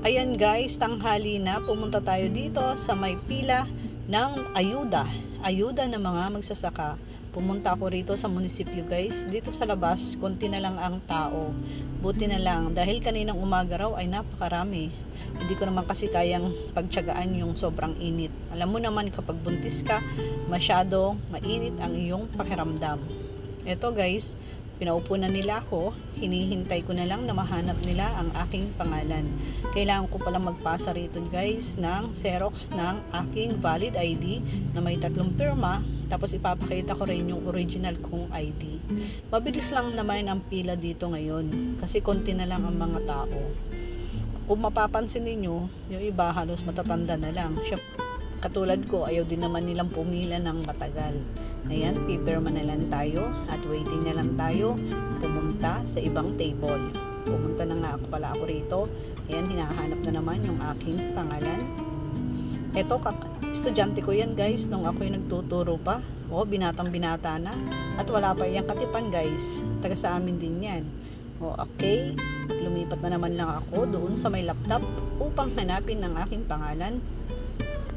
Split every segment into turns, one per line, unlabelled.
Ayan guys, tanghali na. Pumunta tayo dito sa may pila ng ayuda. Ayuda ng mga magsasaka. Pumunta ako rito sa munisipyo guys. Dito sa labas, konti na lang ang tao. Buti na lang dahil kaninang umaga raw ay napakarami. Hindi ko naman kasi kayang pagtiyagaan yung sobrang init. Alam mo naman kapag buntis ka, masyado mainit ang iyong pakiramdam. Eto guys, pinaupo na nila ako, hinihintay ko na lang na mahanap nila ang aking pangalan. Kailangan ko palang magpasa rito guys ng Xerox ng aking valid ID na may 3 pirma, tapos ipapakita ko rin yung original kong ID. Mabilis lang naman ang pila dito ngayon kasi konti na lang ang mga tao. Kung mapapansin ninyo, yung iba halos matatanda na lang. Katulad ko, ayaw din naman nilang pumila ng matagal. Ayan, pipirma na lang tayo at waiting na lang tayo pumunta sa ibang table. Pumunta na nga ako rito. Ayan, hinahanap na naman yung aking pangalan. Eto, estudyante ko yan guys, nung ako'y nagtuturo pa. O, binatang binata na. At wala pa yung katipan guys. Taga sa amin din yan. O, okay. Lumipat na naman lang ako doon sa may laptop upang hanapin ang aking pangalan.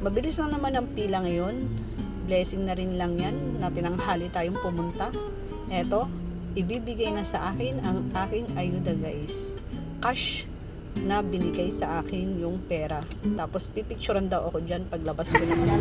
Mabilis lang naman ang pila ngayon. Blessing na rin lang yan na tinanghali tayong pumunta. Eto, ibibigay na sa akin ang aking ayuda guys. Cash na binigay sa akin yung pera. Tapos pipicturean daw ako dyan paglabas ko naman.